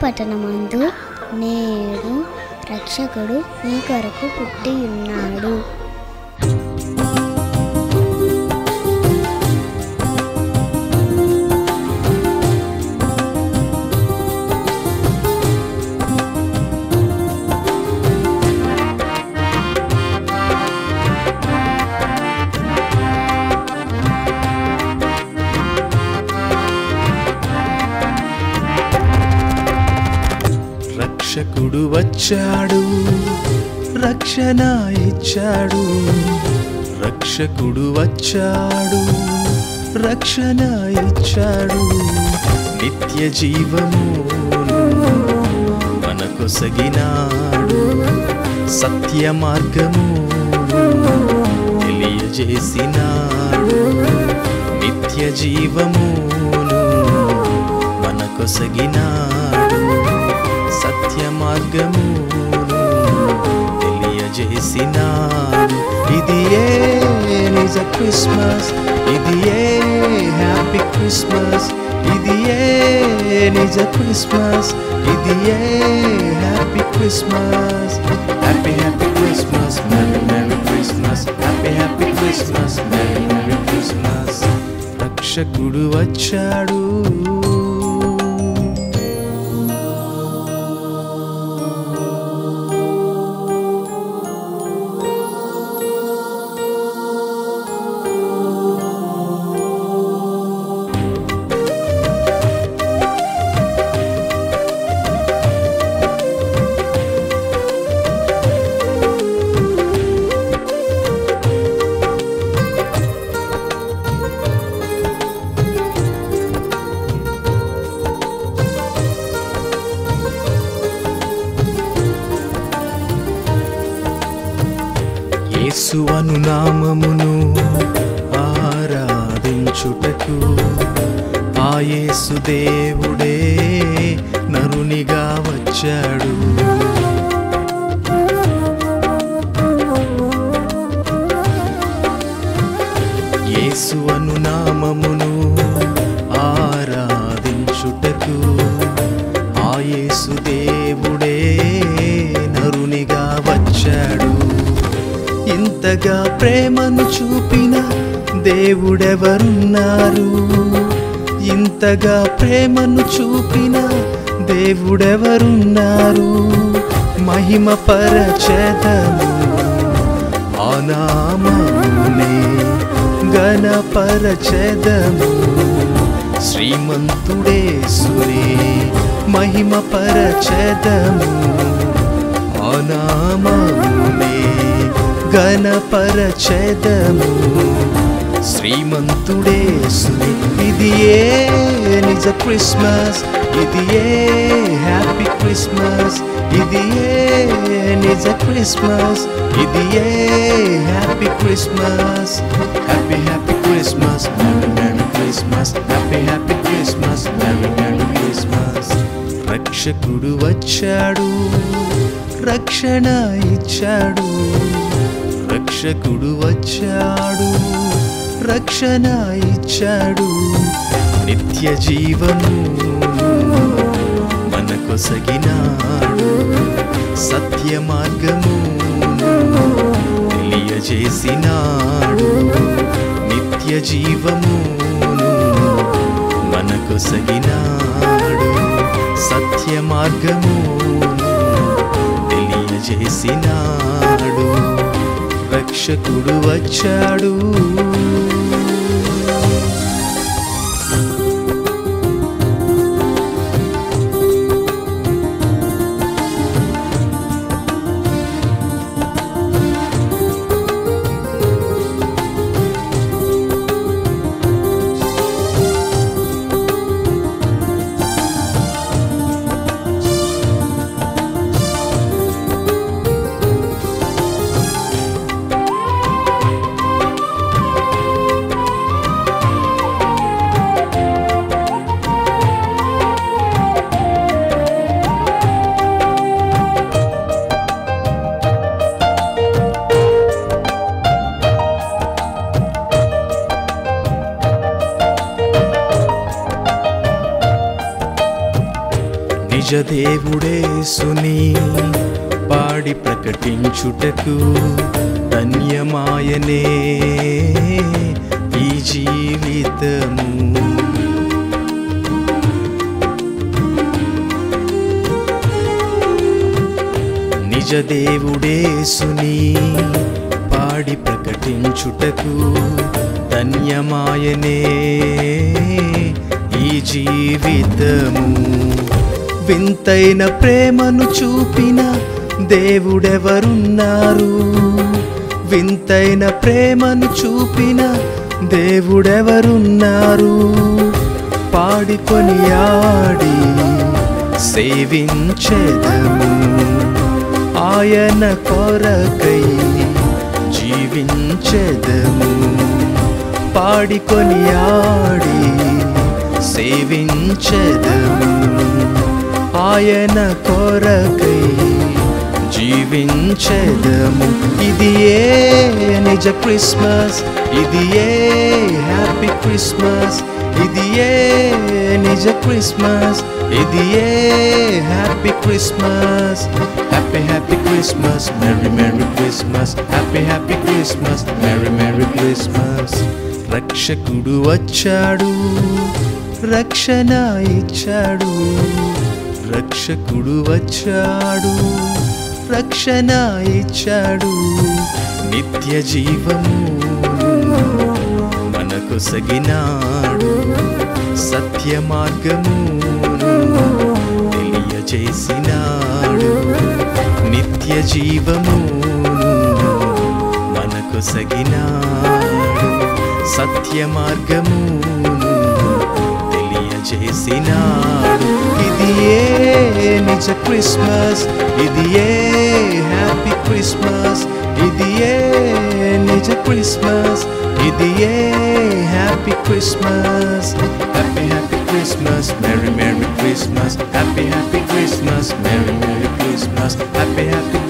పట్టణమందు నేడు రక్షకుడు మీ కొరకు పుట్టి ఉన్నాడు. రక్షకుడు వచ్చాడు, రక్షణ ఇచ్చాడు. రక్షకుడు వచ్చాడు, రక్షణ ఇచ్చాడు. నిత్య జీవమును మనకొసగినాడు. సత్య మార్గమును తెలియజేసినాడు. నిత్య జీవమును మనకొసగినాడు. సత్య మార్గమును తెలియజేసినాడు. ఇది నిజ క్రిస్మస్, ఇది హ్యాపీ క్రిస్మస్. ఇది నిజ క్రిస్మస్, ఇది happy Christmas. Happy happy Christmas, merry merry Christmas. Happy happy Christmas, merry merry Christmas. రక్షకుడు వచ్చాడు. యేసువను నామమును ఆరాధించుటకు ఆ యేసు దేవుడే నరునిగా వచ్చాడు. యేసువను నామమును ఆరాధించుటకు ఆ యేసు దేవుడే నరునిగా వచ్చాడు. ఇంతగా ప్రేమను చూపిన దేవుడెవరున్నారు? ఇంతగా ప్రేమను చూపిన దేవుడెవరున్నారు? మహిమ పరచెదము ఆ నామమునే, ఘనపరచెదము శ్రీమంతుడేసునే. మహిమ పరచెదము ఆ నామమునే, ఘనపరచెదము శ్రీమంతుడేసుని. ఇది నిజ క్రిస్మస్, ఇది హ్యాపీ క్రిస్మస్. ఇది నిజ క్రిస్మస్, ఇది happy Christmas. Happy happy Christmas, merry merry Christmas. Happy happy Christmas, merry merry Christmas. రక్షకుడు వచ్చాడు, రక్షణ ఇచ్చాడు. రక్షకుడు వచ్చాడు, రక్షణ ఇచ్చాడు. నిత్య జీవము మనకొసగినాడు. సత్య మార్గమును తెలియజేసినాడు. నిత్య జీవమును మనకొసగినాడు. సత్య మార్గమును తెలియజేసినాడు. రక్షకుడు వచ్చాడు. నిజ దేవుడేసుని పాడి ప్రకటించుటకు ధన్యమాయనే ఈ జీవితము. నిజ దేవుడేసుని పాడి ప్రకటించుటకు ధన్యమాయనే ఈ జీవితము. వింతైన ప్రేమను చూపిన దేవుడెవరున్నారు? వింతైన ప్రేమను చూపిన దేవుడెవరున్నారు? పాడి కొనియాడి సేవించెదము, ఆయన కొరకై జీవించెదము. పాడి కొనియాడి సేవించెదము, ఆయన కొరకై జీవించెదము. ఇది ఏ నిజ క్రిస్మస్, ఇది ఏ హ్యాపీ క్రిస్మస్, ఇది ఏ నిజ క్రిస్మస్, ఇది ఏ happy Christmas. Happy happy Christmas, merry merry Christmas, happy happy Christmas, merry merry Christmas. రక్షకుడు వచ్చాడు, రక్షణ ఇచ్చాడు. రక్షకుడు వచ్చాడు, రక్షణ ఇచ్చాడు. నిత్య జీవము మనకు సగినాడు, సత్య మార్గమును తెలియచేసినాడు. నిత్య జీవమును మనకు సగినాడు, సత్య మార్గమును తెలియచేసినాడు. ఇది ఏ నిజ క్రిస్మస్, ఇది ఏ హ్యాపీ క్రిస్మస్, ఇది ఏ నిజ క్రిస్మస్, ఇది ఏ happy Christmas. Happy happy Christmas, merry merry Christmas, happy happy Christmas, merry merry Christmas, happy happy